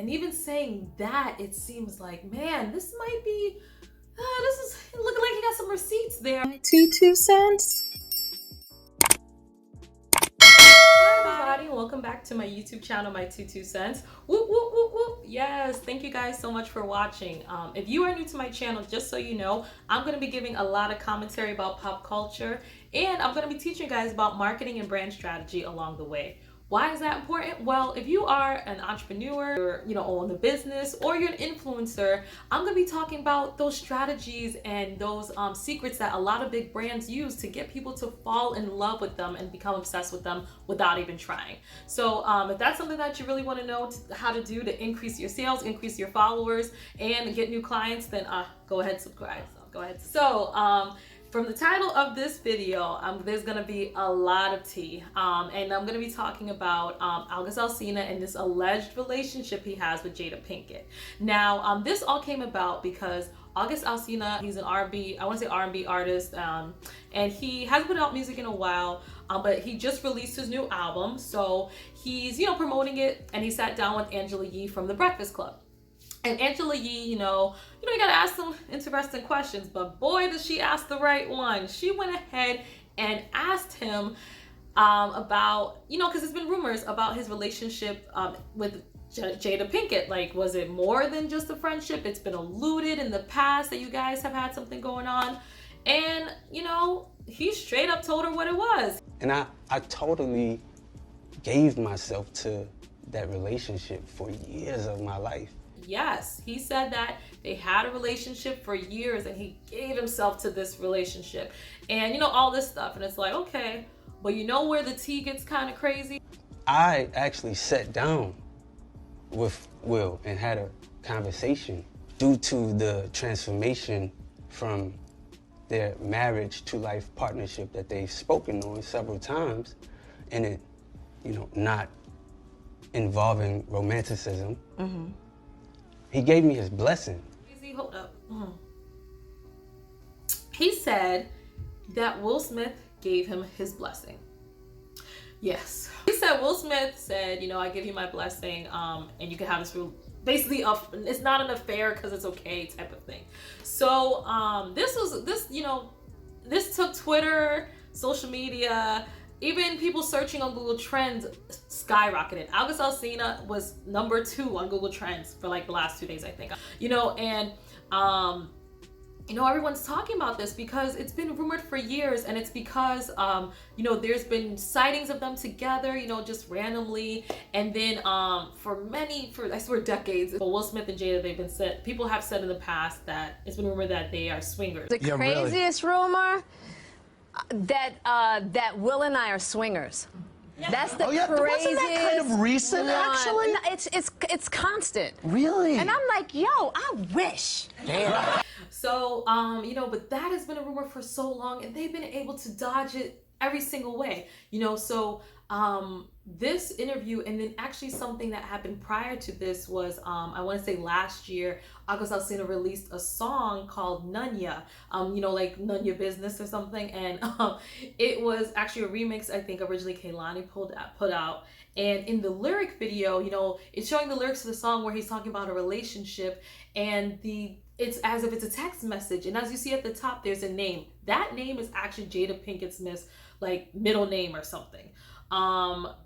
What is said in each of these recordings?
And even saying that, it seems like, man, this might be, this is looking like you got some receipts there. My two cents. Hi everybody, welcome back to my YouTube channel, My Two Cents. Whoop, whoop, whoop, whoop. Yes, thank you guys so much for watching. If you are new to my channel, just so you know, I'm going to be giving a lot of commentary about pop culture, and I'm going to be teaching you guys about marketing and brand strategy along the way. Why is that important? Well, if you are an entrepreneur, or own a business, or you're an influencer, I'm gonna be talking about those strategies and those secrets that a lot of big brands use to get people to fall in love with them and become obsessed with them without even trying. So if that's something that you really want to know how to do to increase your sales, increase your followers, and get new clients, then go ahead and subscribe. So from the title of this video, there's going to be a lot of tea, and I'm going to be talking about Alsina and this alleged relationship he has with Jada Pinkett. Now, this all came about because Alsina, he's an R&B, I want to say R&B artist, and he hasn't put out music in a while, but he just released his new album, so he's, promoting it, and he sat down with Angela Yee from The Breakfast Club. And Angela Yee, you gotta ask some interesting questions, but boy, did she ask the right one. She went ahead and asked him about, because there's been rumors about his relationship with Jada Pinkett. Like, was it more than just a friendship? It's been alluded in the past that you guys have had something going on. And, he straight up told her what it was. And I totally gave myself to that relationship for years of my life. Yes, he said that they had a relationship for years and he gave himself to this relationship and all this stuff. And it's like, okay, but where the tea gets kind of crazy? I actually sat down with Will and had a conversation due to the transformation from their marriage to life partnership that they've spoken on several times, and it, not involving romanticism. Mm-hmm. He gave me his blessing. Hold up. He said that Will Smith gave him his blessing. Yes. He said Will Smith said, I give you my blessing, and you can have this basically it's not an affair because it's okay type of thing. So this took Twitter, social media, even people searching on Google Trends skyrocketed. Alsina was number 2 on Google Trends for like the last 2 days, I think. Everyone's talking about this because it's been rumored for years, and it's because there's been sightings of them together, just randomly, and then for I swear decades, Will Smith and Jada, people have said in the past that it's been rumored that they are swingers. The craziest rumor that Will and I are swingers. That's the craziest. Wasn't that kind of recent, one. actually? No, it's constant. Really? And I'm like, yo, I wish. Damn. So, but that has been a rumor for so long, and they've been able to dodge it every single way, so this interview, and then actually something that happened prior to this was, I want to say last year, Alsina released a song called Nunya, like Nunya Business or something, and it was actually a remix, I think originally Kehlani put out, and in the lyric video, it's showing the lyrics to the song where he's talking about a relationship, and it's as if it's a text message, and as you see at the top, there's a name. That name is actually Jada Pinkett's middle name or something.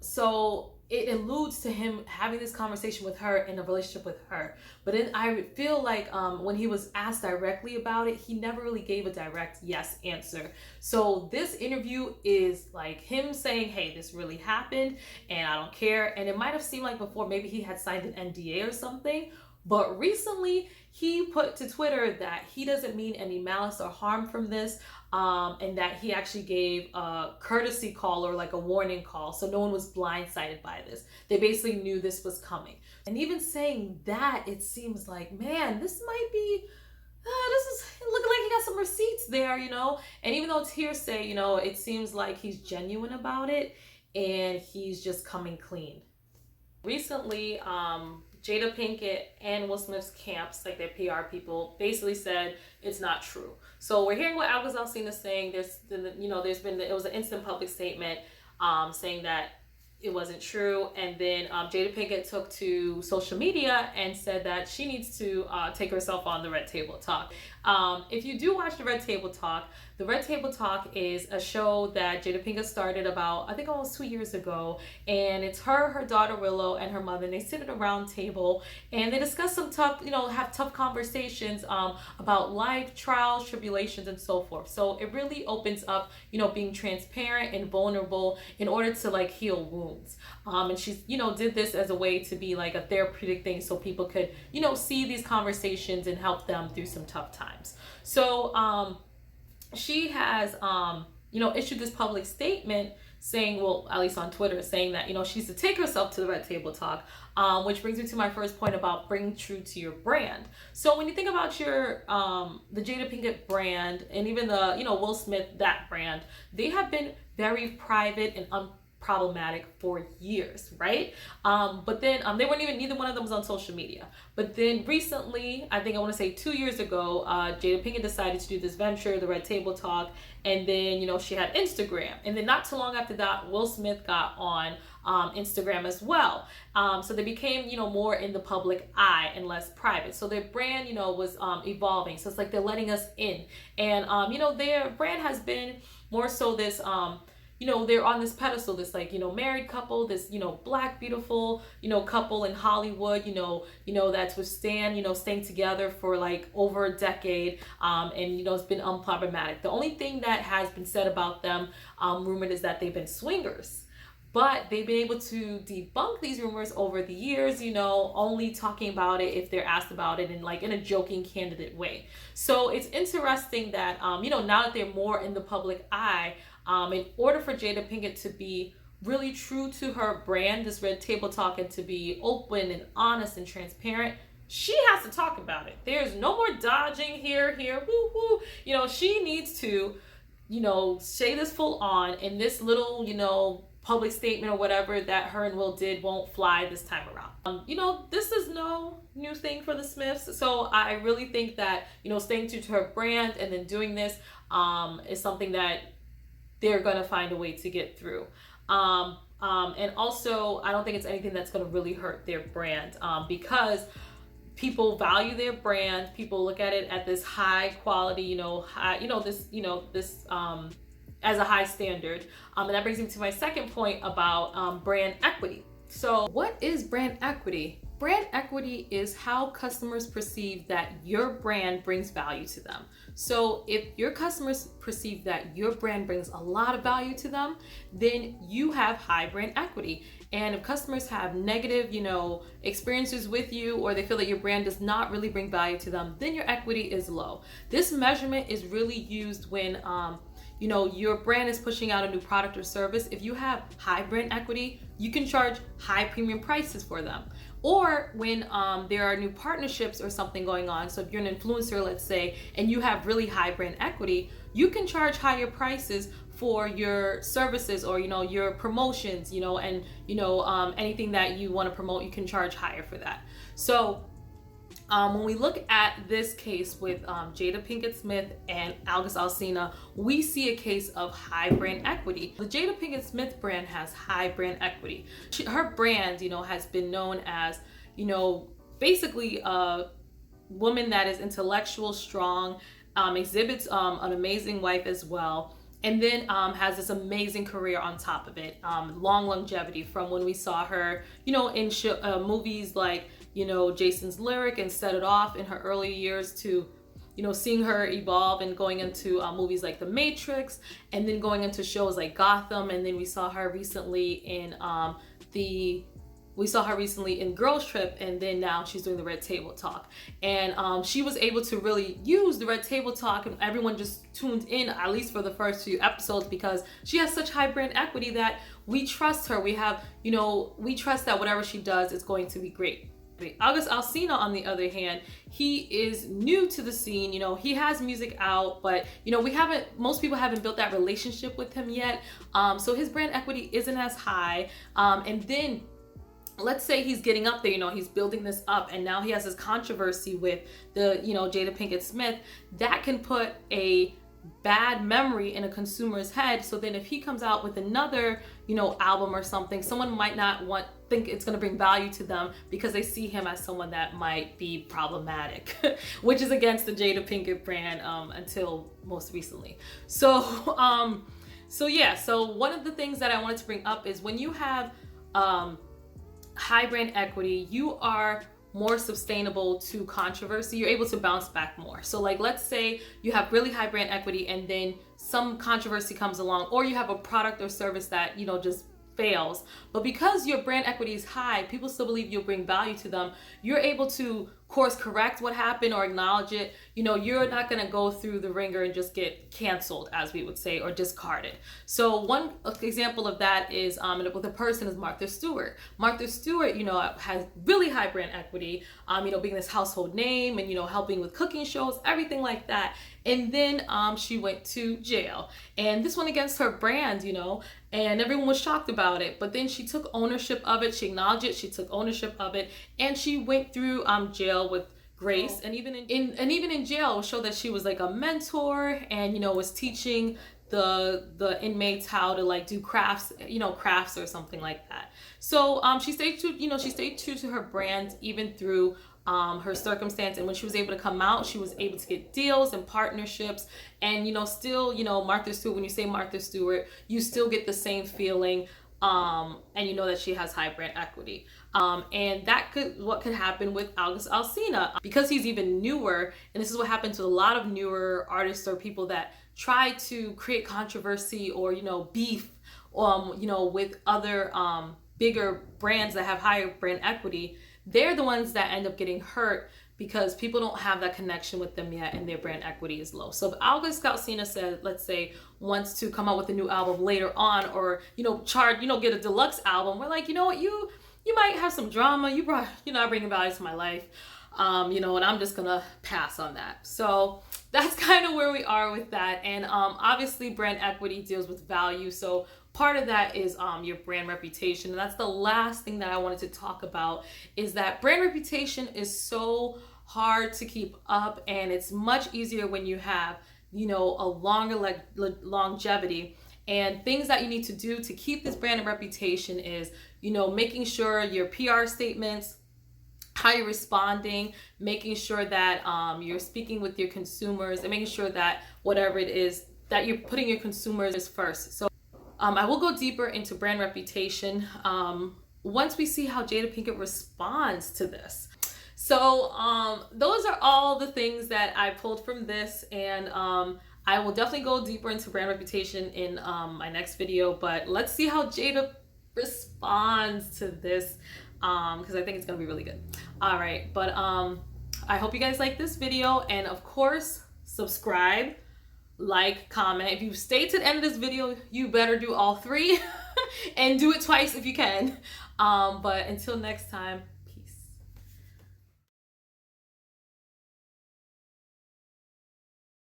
So it alludes to him having this conversation with her in a relationship with her. But then I feel like when he was asked directly about it, he never really gave a direct yes answer. So this interview is like him saying, hey, this really happened and I don't care. And it might have seemed like before maybe he had signed an NDA or something. But recently, he put to Twitter that he doesn't mean any malice or harm from this, and that he actually gave a courtesy call or like a warning call, so no one was blindsided by this. They basically knew this was coming. And even saying that, it seems like, man, this might be, this is looking like he got some receipts there, And even though it's hearsay, it seems like he's genuine about it, and he's just coming clean. Recently, Jada Pinkett and Will Smith's camps, like their PR people, basically said it's not true. So we're hearing what Alsina is saying. It was an instant public statement saying that it wasn't true. And then Jada Pinkett took to social media and said that she needs to take herself on the Red Table Talk. If you do watch the Red Table Talk is a show that Jada Pinkett started about, I think almost 2 years ago. And it's her daughter Willow, and her mother, and they sit at a round table and they discuss some tough, have tough conversations about life, trials, tribulations, and so forth. So it really opens up, being transparent and vulnerable in order to like heal wounds. And she's, did this as a way to be like a therapeutic thing so people could, see these conversations and help them through some tough times. So she has, issued this public statement saying, well, at least on Twitter, saying that, she needs to take herself to the Red Table Talk, which brings me to my first point about bring true to your brand. So when you think about your, the Jada Pinkett brand, and even the, Will Smith, that brand, they have been very private and unproblematic for years, right? But then they weren't even, neither one of them was on social media. But then recently, I think I want to say 2 years ago, Jada Pinkett decided to do this venture, the Red Table Talk, and then, she had Instagram. And then not too long after that, Will Smith got on Instagram as well. So they became, more in the public eye and less private. So their brand, was evolving. So it's like they're letting us in. And, their brand has been more so this, they're on this pedestal, this like, married couple, this, black, beautiful, couple in Hollywood, that's withstand, staying together for like over a decade. And, it's been unproblematic. The only thing that has been said about them, rumored, is that they've been swingers. But they've been able to debunk these rumors over the years, only talking about it if they're asked about it in a joking, candid way. So it's interesting that, now that they're more in the public eye, in order for Jada Pinkett to be really true to her brand, this Red Table Talk, and to be open and honest and transparent, she has to talk about it. There's no more dodging here, woo, woo. She needs to, say this full on, and this little, public statement or whatever that her and Will did won't fly this time around. This is no new thing for the Smiths. So I really think that, staying true to her brand and then doing this is something that they're going to find a way to get through. And also, I don't think it's anything that's going to really hurt their brand, because people value their brand. People look at it at this high quality, this as a high standard. And that brings me to my second point about brand equity. So what is brand equity? Brand equity is how customers perceive that your brand brings value to them. So if your customers perceive that your brand brings a lot of value to them, then you have high brand equity. And if customers have negative, experiences with you, or they feel that your brand does not really bring value to them, then your equity is low. This measurement is really used when your brand is pushing out a new product or service. If you have high brand equity, you can charge high premium prices for them. Or when there are new partnerships or something going on. So if you're an influencer, let's say, and you have really high brand equity, you can charge higher prices for your services or, your promotions, and, anything that you want to promote, you can charge higher for that. So when we look at this case with Jada Pinkett Smith and Alsina, we see a case of high brand equity. The Jada Pinkett Smith brand has high brand equity. Her brand, has been known as, basically a woman that is intellectual, strong, exhibits an amazing wife as well. And then has this amazing career on top of it. Long longevity from when we saw her, in movies like, Jason's Lyric and Set It Off in her early years to, seeing her evolve and going into movies like The Matrix, and then going into shows like Gotham. And then we saw her recently in Girls Trip, and then now she's doing the Red Table Talk. And she was able to really use the Red Table Talk, and everyone just tuned in, at least for the first few episodes, because she has such high brand equity that we trust her. We have, we trust that whatever she does is going to be great. Alsina, on the other hand, he is new to the scene. He has music out, but most people haven't built that relationship with him yet. So his brand equity isn't as high. And then let's say he's getting up there, he's building this up, and now he has this controversy with the, Jada Pinkett Smith. That can put a bad memory in a consumer's head. So then if he comes out with another, album or something, someone might not think it's going to bring value to them because they see him as someone that might be problematic, which is against the Jada Pinkett brand until most recently. So one of the things that I wanted to bring up is when you have high brand equity, you are more sustainable to controversy. You're able to bounce back more. So like, let's say you have really high brand equity and then some controversy comes along, or you have a product or service that, just fails. But because your brand equity is high, people still believe you'll bring value to them. You're able to course correct what happened or acknowledge it. You're not going to go through the ringer and just get canceled, as we would say, or discarded. So one example of that is with a person is Martha Stewart. Martha Stewart, has really high brand equity, being this household name and, helping with cooking shows, everything like that. And then she went to jail. And this went against her brand, and everyone was shocked about it. But then she took ownership of it. She acknowledged it. She took ownership of it. And she went through jail with grace. And even in jail, it showed that she was like a mentor and, was teaching the inmates how to like do crafts or something like that. So she stayed true to her brand even through her circumstance. And when she was able to come out, she was able to get deals and partnerships. And still, Martha Stewart, when you say Martha Stewart, you still get the same feeling, and that she has high brand equity. And what could happen with August Alsina, because he's even newer. And this is what happens to a lot of newer artists or people that try to create controversy or beef with other bigger brands that have higher brand equity. They're the ones that end up getting hurt because people don't have that connection with them yet and their brand equity is low. So if August Alsina said, let's say, wants to come out with a new album later on, or get a deluxe album, we're like, you know what, you might have some drama, you're not bringing value to my life, and I'm just gonna pass on that. So that's kind of where we are with that. And obviously brand equity deals with value, so part of that is your brand reputation. And that's the last thing that I wanted to talk about, is that brand reputation is so hard to keep up, and it's much easier when you have a longer longevity. And things that you need to do to keep this brand and reputation is making sure your PR statements, how you're responding, making sure that you're speaking with your consumers, and making sure that whatever it is that you're putting your consumers first. So I will go deeper into brand reputation once we see how Jada Pinkett responds to this. So those are all the things that I pulled from this, and I will definitely go deeper into brand reputation in my next video, but let's see how Jada responds to this, because I think it's gonna be really good. All right, but I hope you guys like this video, and of course, subscribe, like, comment. If you stay to the end of this video, you better do all three and do it twice if you can. But until next time,